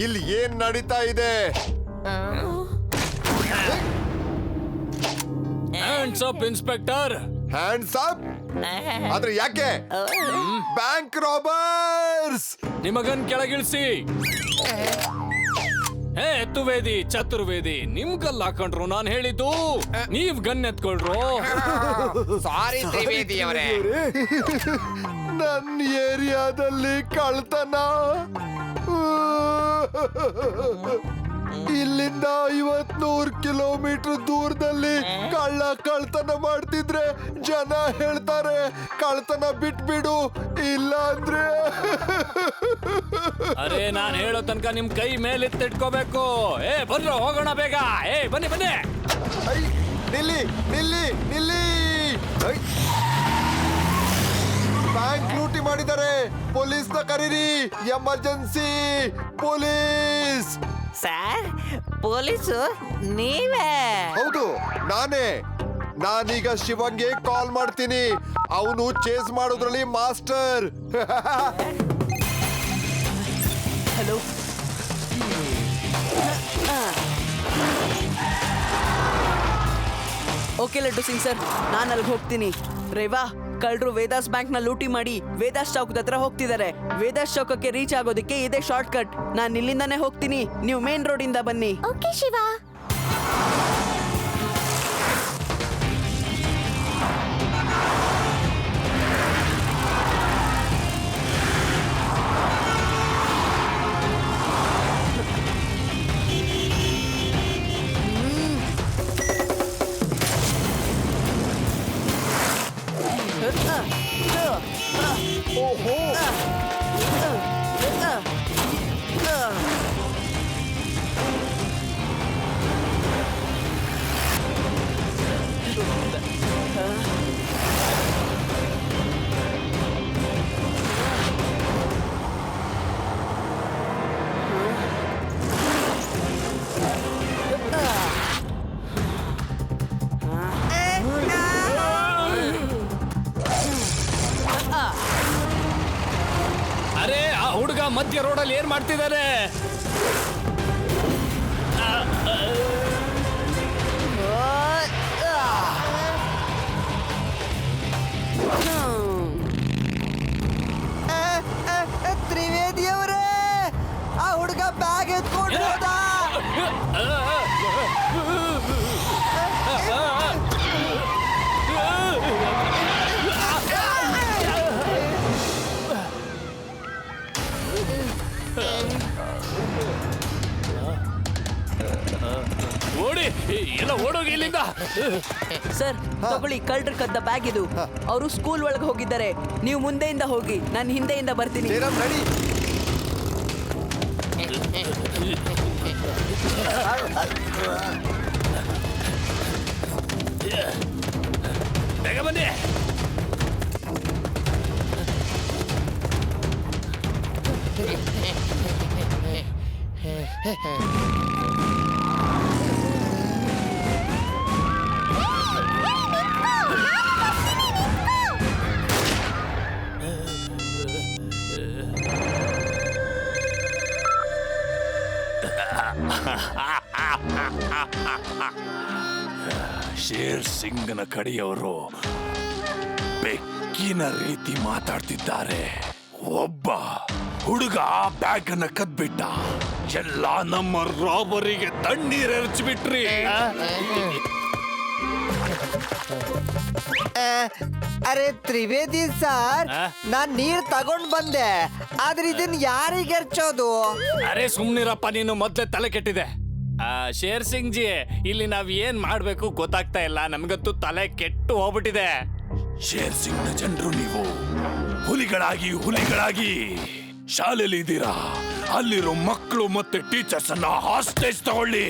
ಇಲ್ಲಿ ಏನ್ ನಡೀತಾ ಇದೆ? Hands up inspector. Hands up? ಆದ್ರೆ ಯಾಕೆ? Bank robbers! ನಿಮಗನ್ ಕೆಳಗಿಳಿಸಿ. ಹೇ ಎತ್ತುವೇದಿ ಚತುರ್ವೇದಿ, ನಿಮ್ ಗನ್ ಹಾಕೊಂಡ್ರು ನಾನ್ ಹೇಳಿದ್ದು, ನೀವ್ ಗನ್ ಎತ್ಕೊಳ್ರು. ಸಾರಿ ತ್ರಿವೇದಿ ಅವರೇ. ನನ್ನ ಏರಿಯಾದಲ್ಲಿ ಕಳ್ತನ. ಇಲ್ಲಿಂದ 50-100 ಕಿಲೋಮೀಟರ್ ದೂರದಲ್ಲಿ ಕಳ್ತನ ಮಾಡ್ತಿದ್ರೆ ಜನ ಹೇಳ್ತಾರೆ ಕಳ್ತನ ಬಿಟ್ಬಿಡು, ಇಲ್ಲ ಅಂದ್ರೆ ಅರೆ ನಾನ್ ಹೇಳೋ ತನಕ ನಿಮ್ ಕೈ ಮೇಲಿಟ್ಟಿಟ್ಕೋಬೇಕು. ಬರ್ರೋ ಹೋಗೋಣ ಬೇಗ. ಬನ್ನಿ ಬನ್ನಿ. ನಿಲ್ಲಿ ನಿಲ್ಲಿ ನಿಲ್ಲಿ. ಬ್ಯಾಂಕ್ ಲೂಟಿ ಮಾಡಿದ್ದಾರೆ, ಪೊಲೀಸ್ನ ಕರೀರಿ, ಎಮರ್ಜೆನ್ಸಿ ಪೊಲೀಸ್. ಸರ್, ಪೊಲೀಸು ನೀವೇ? ಹೌದು ನಾನೇ. ನಾನೀಗ ಶಿವಂಗೆ ಕಾಲ್ ಮಾಡ್ತೀನಿ, ಅವನು ಚೇಸ್ ಮಾಡೋದ್ರಲ್ಲಿ master. Hello. Okay laddu Singh sir, ನಾನು ಅಲ್ಲಿಗೆ ಹೋಗ್ತೀನಿ. ರೇವಾ, ಕಳ್ಳರು ವೇದಾಸ್ ಬ್ಯಾಂಕ್ ನ ಲೂಟಿ ಮಾಡಿ ವೇದಾಸ್ ಚೌಕದ ಹತ್ರ ಹೋಗ್ತಿದ್ದಾರೆ. ವೇದಾಸ್ ಚೌಕಕ್ಕೆ ರೀಚ್ ಆಗೋದಕ್ಕೆ ಇದೇ ಶಾರ್ಟ್ ಕಟ್. ನಾನು ಇಲ್ಲಿಂದಾನೇ ಹೋಗ್ತೀನಿ, ನೀವು ಮೇನ್ ರೋಡ್ ಇಂದ ಬನ್ನಿ. ಓಕೆ ಶಿವ. ಅರೆ ಆ ಹುಡುಗ ಮಧ್ಯ ರೋಡಲ್ಲಿ ಏನ್ ಮಾಡ್ತಿದ್ದಾರೆ? ತ್ರಿವೇದಿ ಅವರೇ, ಆ ಹುಡುಗ ಬ್ಯಾಗ್ ಎತ್ಕೊಂಡು ಹೋದ. ಓಡಿ, ಎಲ್ಲ ಓಡೋಗಿ ಇಲ್ಲಿಂದ. ಸರ್ ತಗೊಳ್ಳಿ, ಕಳ್ಳರು ಕದ್ದ ಬ್ಯಾಗ್ ಇದು. ಅವರು ಸ್ಕೂಲ್ ಒಳಗೆ ಹೋಗಿದ್ದಾರೆ, ನೀವು ಮುಂದೆಯಿಂದ ಹೋಗಿ, ನಾನು ಹಿಂದೆಯಿಂದ ಬರ್ತೀನಿ. ನಡಿ. ಬೇಗ ಬನ್ನಿ. ಶೇರ್ ಸಿಂಗ್ನ ಕಡೆಯವರು ಬೆಕ್ಕಿನ ರೀತಿ ಮಾತಾಡ್ತಿದ್ದಾರೆ. ಒಬ್ಬ ಹುಡುಗ ಬ್ಯಾಗ್ ಅನ್ನ ಕದ್ಬಿಟ್ಟ, ಎಲ್ಲ ನಮ್ಮ ರಾಬರಿಗೆ ತಣ್ಣೀರ್ ಎರಚಿಬಿಟ್ರಿ. ಅರೆ ತ್ರಿವೇದಿ ಸರ್, ನಾನ್ ನೀರ್ ತಗೊಂಡ್ ಬಂದೆ, ಆದ್ರೆ ಇದನ್ ಯಾರಿಗೆ ಎರ್ಚೋದು? ಅರೆ ಸುಮ್ನಿರಪ್ಪ, ನೀನು ಮೊದ್ಲೇ ತಲೆ ಕೆಟ್ಟಿದೆ. ಶೇರ್ ಸಿಂಗ್ ಜಿ, ಇಲ್ಲಿ ನಾವ್ ಏನ್ ಮಾಡ್ಬೇಕು ಗೊತ್ತಾಗ್ತಾ ಇಲ್ಲ, ನಮ್ಗಂತೂ ತಲೆ ಕೆಟ್ಟು ಹೋಗ್ಬಿಟ್ಟಿದೆ. ಶೇರ್ ಸಿಂಗ್ ನ ಜನರು ನೀವು ಹುಲಿಗಳಾಗಿ ಶಾಲೆಯಲ್ಲಿ ಇದ್ದೀರಾ. ಅಲ್ಲಿರೋ ಮಕ್ಕಳು ಮತ್ತೆ ಟೀಚರ್ಸ್ ಅನ್ನ ಹಾಸ್ಟೇಜ್ ತಗೊಳ್ಳಿ.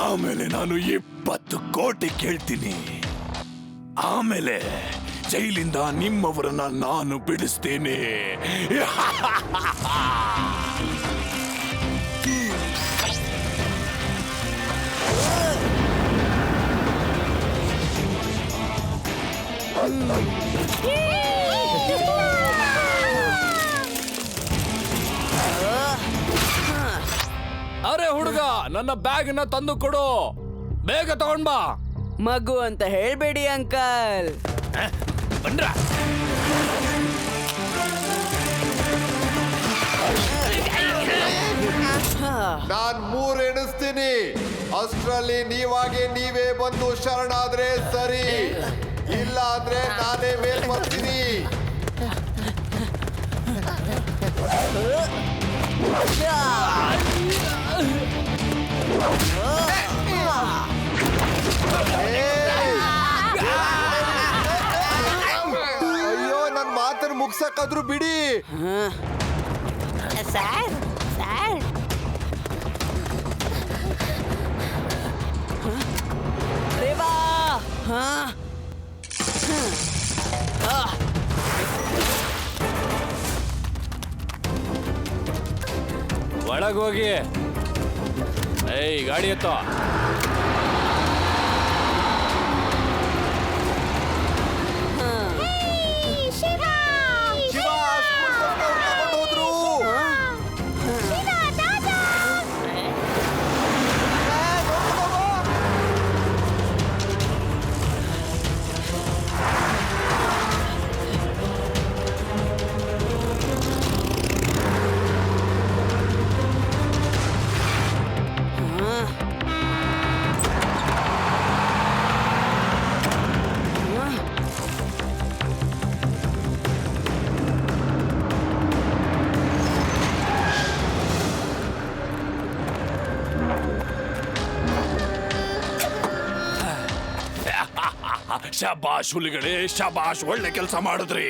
ಆಮೇಲೆ ನಾನು 20 ಕೋಟಿ ಕೇಳ್ತೀನಿ. ಆಮೇಲೆ ಜೈಲಿಂದ ನಿಮ್ಮವರನ್ನ ನಾನು ಬಿಡಿಸ್ತೇನೆ. ಅರೆ ಹುಡುಗ, ನನ್ನ ಬ್ಯಾಗ್ನ ತಂದು ಕೊಡು, ಬೇಗ ತಗೊಂಡ್ ಬಾ. ಮಗು ಅಂತ ಹೇಳ್ಬೇಡಿ ಅಂಕಲ್. ಬಂದ್ರ ನಾನ್ 3 ಎಣಿಸ್ತೀನಿ. ಅಷ್ಟ್ರಲ್ಲಿ ನೀವೇ ಬಂದು ಶರಣಾದ್ರೆ ಸರಿ, ಇಲ್ಲ ಅಂದ್ರೆ ನಾನೇ ಮೇಲ್ ಬರ್ತೀನಿ. ಅಯ್ಯೋ, ನನ್ ಮಾತನ್ನ ಮುಗ್ಸಕ್ಕಾದ್ರೂ ಬಿಡಿ. Sir sir Reva. ಹಾ. ಒಳಗೋಗಿ. ಏಯ್, ಗಾಡಿ ಎತ್ತೋ. ಶಿವ ಸ್ಕೂಲ್ ತಗೊಂಡ್ ಹೋದ್ರು. ಶಬಾಷ್ ಹುಲಿಗಳೇ, ಶಬಾಷ್, ಒಳ್ಳೆ ಕೆಲಸ ಮಾಡಿದ್ರಿ.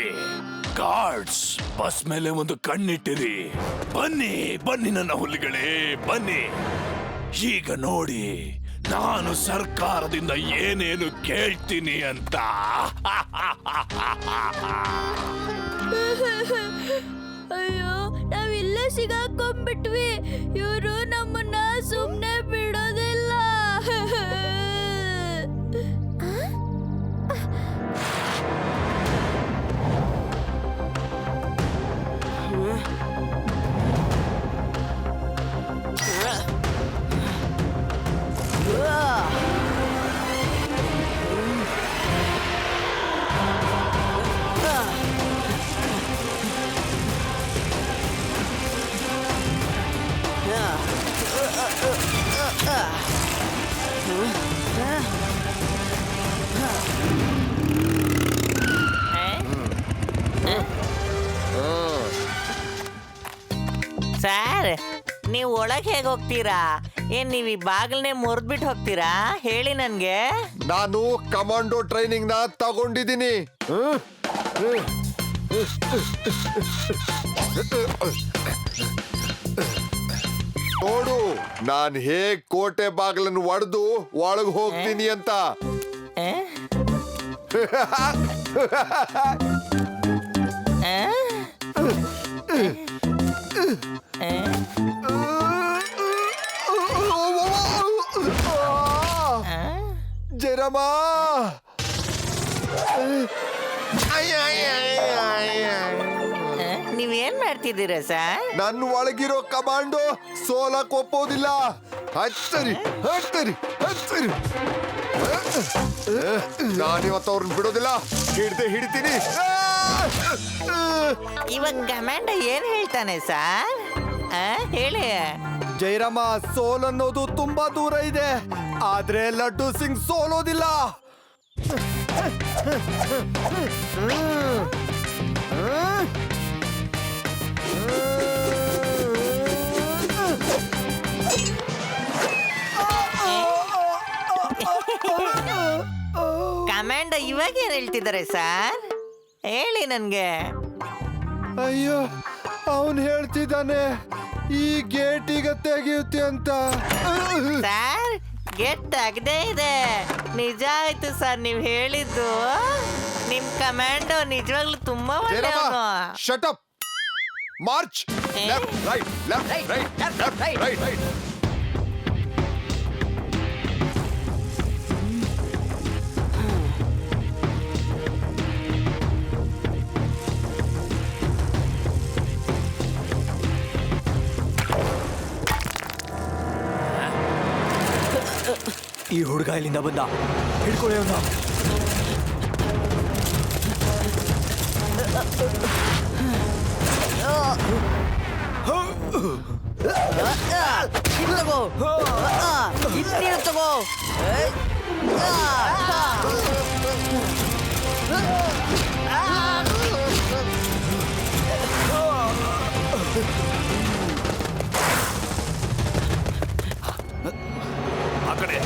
ಗಾರ್ಡ್ಸ್, ಬಸ್ ಮೇಲೆ ಒಂದು ಕಣ್ಣಿಟ್ಟಿರಿ. ಬನ್ನಿ ಬನ್ನಿ ನನ್ನ ಹುಲಿಗಳೇ, ಬನ್ನಿ. ಈಗ ನೋಡಿ ನಾನು ಸರ್ಕಾರದಿಂದ ಏನೇನು ಕೇಳ್ತೀನಿ ಅಂತ. ಅಯ್ಯೋ, ನಾವಿಲ್ಲೇ ಸಿಗಾಕೊಂಡ್ಬಿಟ್ವಿ. ಇವರು ನಮ್ಮನ್ನ ಸುಮ್ನೆ ಬಿಡೋದಿಲ್ಲ. ಸರ್, ನೀವು ಒಳಗೆ ಹೇಗೆ ಹೋಗ್ತೀರಾ? ಏನ್ ನೀವು ಈ ಬಾಗಿಲನ್ನೇ ಮುರಿದ್ಬಿಟ್ಟು ಹೋಗ್ತೀರಾ? ಹೇಳಿ ನನ್ಗೆ. ನಾನು ಕಮಾಂಡೋ ಟ್ರೈನಿಂಗ್ ನ ತಗೊಂಡಿದ್ದೀನಿ. ನೋಡು, ನಾನ್ ಹೇಗ್ ಕೋಟೆ ಬಾಗಿಲನ್ನು ಒಡೆದು ಒಳಗ್ ಹೋಗ್ತೀನಿ ಅಂತ. ಆ? ಆ? ಜರಮ, ನೀವೇನ್ ಮಾಡ್ತಿದ್ದೀರಾ ಸರ್? ನನ್ನ ಒಳಗಿರೋ ಕಮಾಂಡೋ ಸೋಲಕ್ ಒಪ್ಪೋದಿಲ್ಲ. ಹಚ್ಚರಿ ಹಚ್ಚರಿ ಹಚ್ಚರಿ. ನಾನಿವತ್ತು ಅವ್ರನ್ನ ಬಿಡೋದಿಲ್ಲ, ಹಿಡಿತೀನಿ. ಇವಾಗ ಕಮಾಂಡ ಏನ್ ಹೇಳ್ತಾನೆ ಸರ್? ಹೇಳಿ. ಜೈರಾಮ, ಸೋಲ್ ಅನ್ನೋದು ತುಂಬಾ ದೂರ ಇದೆ, ಆದ್ರೆ ಲಡ್ಡು ಸಿಂಗ್ ಸೋಲೋದಿಲ್ಲ. ಕಮಾಂಡ ಇವಾಗ ಏನ್ ಹೇಳ್ತಿದ್ದಾರೆ ಸರ್? ಹೇಳಿ ನನ್ಗೆ. ಅಯ್ಯೋ, ಅವನ್ ಹೇಳ್ತಿದ್ದಾನೆ ಈ ಗೇಟ್ ಈಗ ತೆಗೆಯುತ್ತೆ ಅಂತ. ಸರ್, ಗೇಟ್ ತೆಗ್ದೇ ಇದೆ. ನಿಜ ಆಯ್ತು ಸರ್ ನೀವ್ ಹೇಳಿದ್ದು. ನಿಮ್ ಕಮಾಂಡೋ ನಿಜವಾಗ್ಲೂ ತುಂಬಾ ಒಳ್ಳೆಯವನು. Shut up. March. Left right left right left right right. ಈ ಹುಡುಗ ಇಲ್ಲಿಂದ ಬಂದ, ಹಿಡ್ಕೊಳ್ಳಿ ಅವನ್ನ. ಇಲ್ಲಿ ತಗೋ, ಇಲ್ಲಿ ತಗೋ. ಆ ಕಡೆ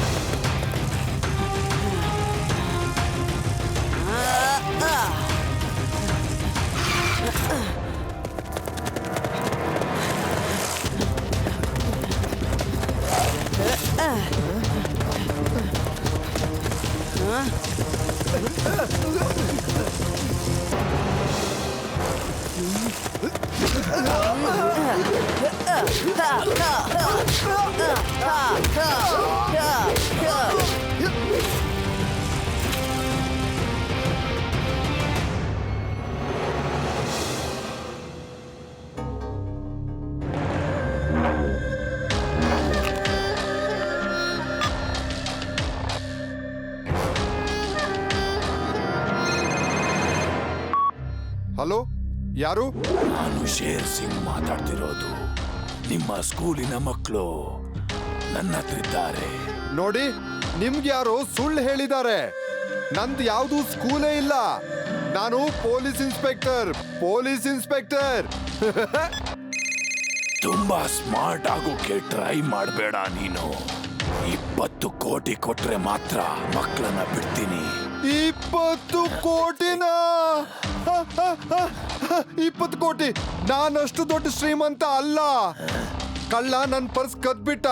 ಹಲೋ, ಯಾರು? ನಾನು ಶೇರ್ ಸಿಂಗ್ ಮಾತಾಡ್ತಿರೋದು. ನಿಮ್ಮ ಸ್ಕೂಲಿನ ಮಕ್ಕಳು ನನ್ನ ಹತ್ರ ಇದ್ದಾರೆ. ನೋಡಿ, ನಿಮ್ಗೆ ಯಾರೋ ಸುಳ್ಳು ಹೇಳಿದ್ದಾರೆ. ನಂದು ಯಾವ್ದು ಸ್ಕೂಲೇ ಇಲ್ಲ. ನಾನು ಪೊಲೀಸ್ ಇನ್ಸ್ಪೆಕ್ಟರ್. ತುಂಬಾ ಸ್ಮಾರ್ಟ್ ಆಗೋಕೆ ಟ್ರೈ ಮಾಡಬೇಡ ನೀನು. 20 ಕೋಟಿ ಕೊಟ್ರೆ ಮಾತ್ರ ಮಕ್ಕಳನ್ನ ಬಿಡ್ತೀನಿ. 20 ಕೋಟಿನ? 20 ಕೋಟಿ? ನಾನಷ್ಟು ದೊಡ್ಡ ಶ್ರೀಮಂತ ಅಲ್ಲ. ಕಳ್ಳ ನನ್ ಪರ್ಸ್ ಕದ್ಬಿಟ್ಟ.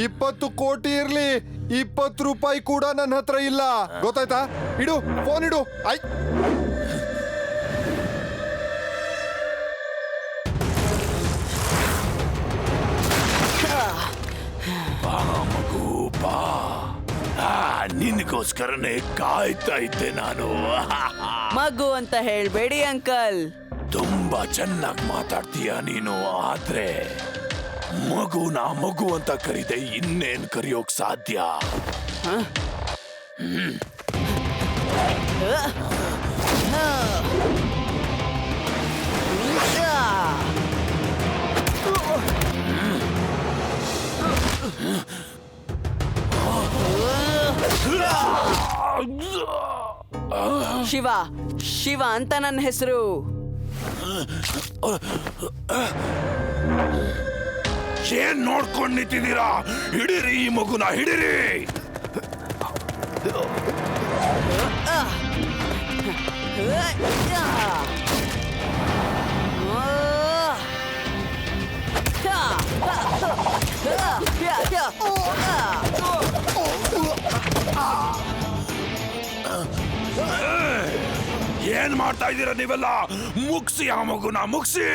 20 ಕೋಟಿ ಇರ್ಲಿ, 20 ರೂಪಾಯಿ ಕೂಡ ನನ್ನ ಹತ್ರ ಇಲ್ಲ. ಗೊತ್ತಾಯ್ತಾ? ಇಡು, ಫೋನ್ ಇಡು. ಮಗು ಬಾ, ನಿನ್ಗೋಸ್ಕರನೇ ಕಾಯ್ತಾ ಇದ್ದೆ ನಾನು. ಮಗು ಅಂತ ಹೇಳ್ಬೇಡಿ ಅಂಕಲ್. ತುಂಬಾ ಚೆನ್ನಾಗಿ ಮಾತಾಡ್ತೀಯ ನೀನು. ಆದ್ರೆ ಮಗು ಅಂತ ಕರೀದೆ, ಇನ್ನೇನ್ ಕರೆಯೋಕ್ ಸಾಧ್ಯ? ಶಿವ ಅಂತ ನನ್ನ ಹೆಸರು. ಏನ್ ನೋಡ್ಕೊಂಡ್ ನಿಂತಿದ್ದೀರಾ? ಹಿಡಿರಿ ಈ ಮಗುನ, ಹಿಡಿರಿ. ಏನ್ ಮಾಡ್ತಾ ಇದ್ದೀರಾ ನೀವೆಲ್ಲ? ಮುಗ್ಸಿ ಆ ಮಗುನ, ಮುಗ್ಸಿ.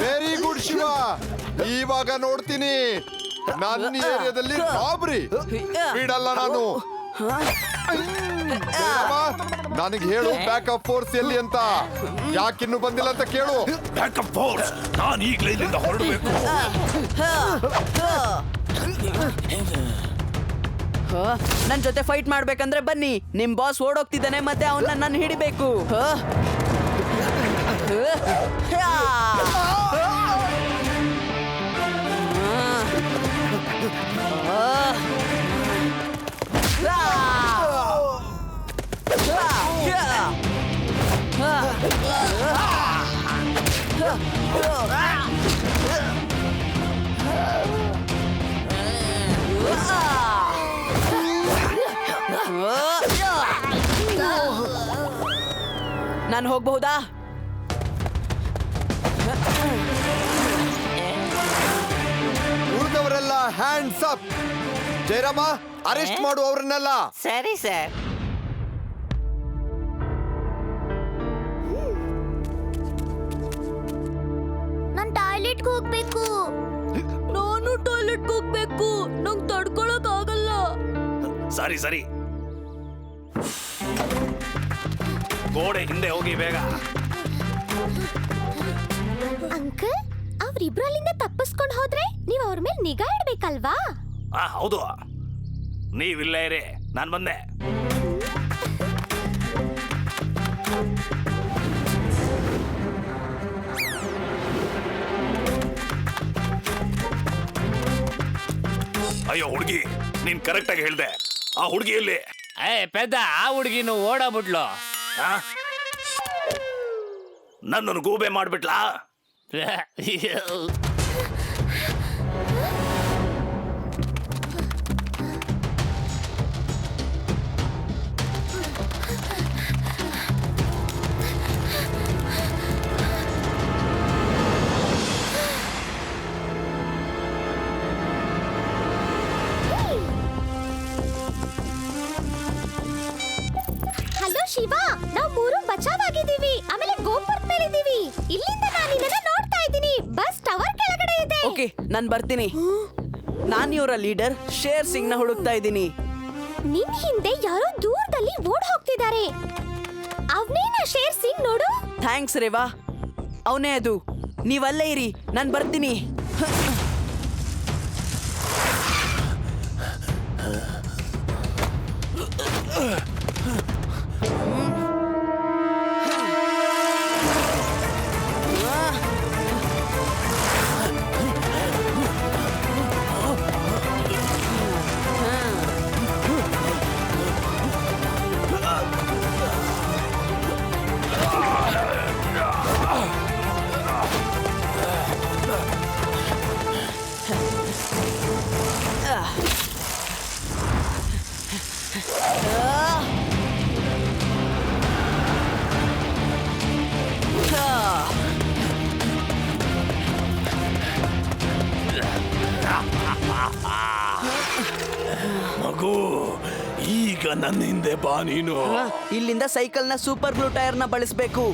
Very good Shiva. ಇವಾಗ ನೋಡ್ತೀನಿ ನನ್ನ ಏರಿಯಾದಲ್ಲಿ ರಾಬ್ರಿ ಬಿಡಲ್ಲ ನಾನು. ನನಗೆ ಹೇಳು, ಬ್ಯಾಕಪ್ ಫೋರ್ಸ್ ಎಲ್ಲಿ ಅಂತ. ಯಾಕಿನ್ನು ಬಂದಿಲ್ಲ ಅಂತ ಕೇಳು. Backup force? ನಾನು ಈಗಲೇ ಇಲ್ಲಿಂದ ಹೊರಡಬೇಕು. ನನ್ ಜೊತೆ ಫೈಟ್ ಮಾಡ್ಬೇಕಂದ್ರೆ ಬನ್ನಿ. ನಿಮ್ ಬಾಸ್ ಓಡೋಗ್ತಿದ್ದಾನೆ, ಮತ್ತೆ ಅವನ್ನ ನಾನು ಹಿಡಿಬೇಕು. ನಾನು ಹೋಗಬಹುದಾ? ಉಳಿದವರೆಲ್ಲ ಹ್ಯಾಂಡ್ಸ್ ಅಪ್. ಜಯರಾಮ, ಅರೆಸ್ಟ್ ಮಾಡು ಅವ್ರನ್ನೆಲ್ಲ. ಸರಿ ಸರ್. ನಾನ್ ಟಾಯ್ಲೆಟ್ಗೆ ಹೋಗ್ಬೇಕು. ನಾನು ಟಾಯ್ಲೆಟ್ಗೆ ಹೋಗ್ಬೇಕು. ನಂಗೆ ತಡ್ಕೊಳಕ್ ಆಗಲ್ಲ. ಸರಿ ಸರಿ, ಗೋಡೆ ಹಿಂದೆ ಹೋಗಿ ಬೇಗ. ಅಂಕಲ್, ಅವ್ರಿಬ್ರು ಅಲ್ಲಿಂದ ತಪ್ಪಿಸ್ಕೊಂಡು ಹೋದ್ರೆ ನೀವ್ ಅವ್ರ ಮೇಲೆ ನಿಗಾ ಇಡ್ಬೇಕಲ್ವಾ? ಹೌದು, ನೀವಿಲ್ಲೇ ಇರಿ, ನಾನು ಬಂದೆ. ಅಯ್ಯೋ ಹುಡುಗಿ, ನೀನ್ ಕರೆಕ್ಟ್ ಆಗಿ ಹೇಳ್ದೆ. ಆ ಹುಡುಗಿ ಎಲ್ಲಿ? ಪೆದ್ದ, ಆ ಹುಡುಗಿನು ಓಡಾಬಿಟ್ಲು. ನನ್ನನ್ನು ಗೂಬೆ ಮಾಡ್ಬಿಟ್ಲಾ? ಹಲೋ ಶಿವ, ನಾವು ಮೂರು ಬಚಾವಾಗಿದ್ದೀವಿ. ಆಮೇಲೆ ಗೋಪುರದ ಮೇಲೆ ಇದೀವಿ. ಇಲ್ಲಿಂದ ನಾನು ನಿನ್ನನ್ನ ನೋಡ್ತಾ ಇದ್ದೀನಿ. ಬಸ್ ಟವರ್ ಕೆಳಗಡೆ ಇದೆ. ಓಕೆ, ನಾನ್ ಬರ್ತೀನಿ. ನಾನ್ ಇವರ ಲೀಡರ್ ಶೇರ್ ಸಿಂಗ್ ನ ಹುಡುಕ್ತಾ ಇದ್ದೀನಿ. ನಿನ್ ಹಿಂದೆ ಯಾರೋ ದೂರದಲ್ಲಿ ಓಡ್ ಹೋಗ್ತಿದ್ದಾರೆ. ಅವನೇನಾ ಶೇರ್ ಸಿಂಗ್? ನೋಡು. ಥ್ಯಾಂಕ್ಸ್ ರೇವಾ, ಅವನೇ ಅದು. ನೀವಲ್ಲೇ ಇರಿ, ನಾನ್ ಬರ್ತೀನಿ. ಮಗು, ಈಗ ನನ್ನ ಹಿಂದೆ ಬಾ ನೀನು. ಇಲ್ಲಿಂದ ಸೈಕಲ್ ನ ಸೂಪರ್ ಗ್ಲೂ ಟೈರ್ ನ ಬಳಸಬೇಕು.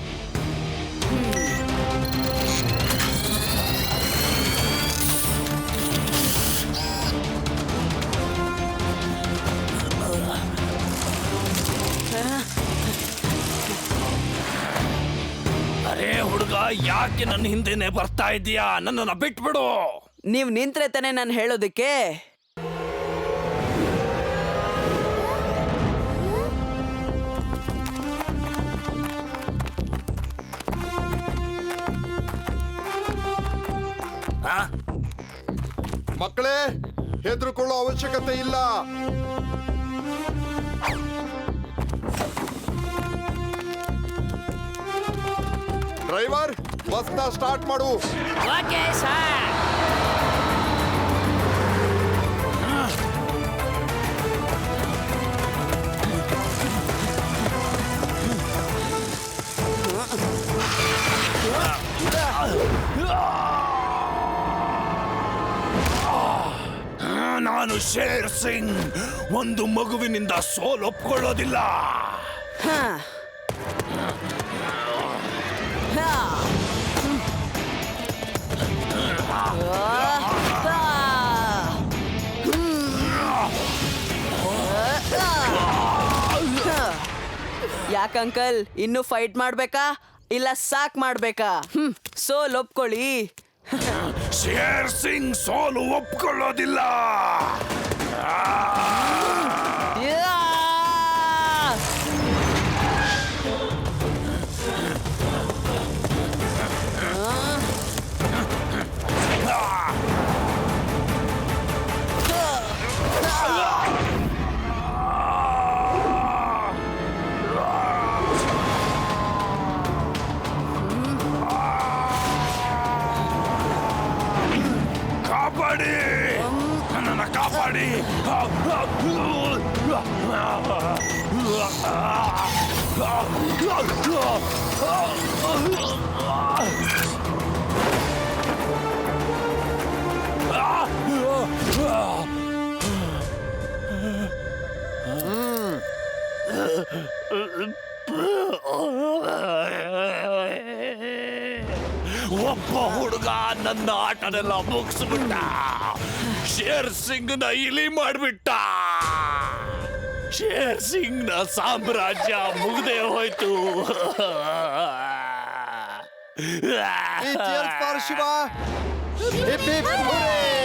ಅರೇ ಹುಡುಗ, ಯಾಕೆ ನನ್ನ ಹಿಂದೆನೆ ಬರ್ತಾ ಇದೀಯಾ? ನನ್ನನ್ನ ಬಿಟ್ಬಿಡು. ನೀವ್ ನಿಂತ್ರೆ ತಾನೇ ನಾನು ಹೇಳೋದಕ್ಕೆ. ಮಕ್ಕಳೇ, ಹೆದರ್ಕೊಳ್ಳೋ ಅವಶ್ಯಕತೆ ಇಲ್ಲ. ಡ್ರೈವರ್, ಬಸ್ನ ಸ್ಟಾರ್ಟ್ ಮಾಡು. Okay sir. ನಾನು ಶೇರ್ ಸಿಂಗ್ ಒಂದು ಮಗುವಿನಿಂದ ಸೋಲೊಪ್ಕೊಳ್ಳೋದಿಲ್ಲ. ಯಾಕಂಕಲ್, ಇನ್ನು ಫೈಟ್ ಮಾಡ್ಬೇಕಾ ಇಲ್ಲ ಸಾಕ್ ಮಾಡ್ಬೇಕಾ? ಸೋಲ್ ಒಪ್ಕೊಳ್ಳಿ. ಶೇರ್ ಸಿಂಗ್ ಸೋಲು ಒಪ್ಕೊಳ್ಳೋದಿಲ್ಲ. ಕಾಪಾಡಿ, ನನ್ನನ್ನು ಕಾಪಾಡಿ. ಒಬ್ಬ ಹುಡುಗ ನನ್ನ ಆಟನೆಲ್ಲ ಮುಗಿಸ್ಬಿಟ್ಟ. ಶೇರ್ ಸಿಂಗ್ ನ ಇಲಿ ಮಾಡ್ಬಿಟ್ಟ. ಶೇರ್ ಸಿಂಗ್ ನ ಸಾಮ್ರಾಜ್ಯ ಮುಗ್ದೇ ಹೋಯ್ತು. Cheers for Shiva! Hip hip hooray!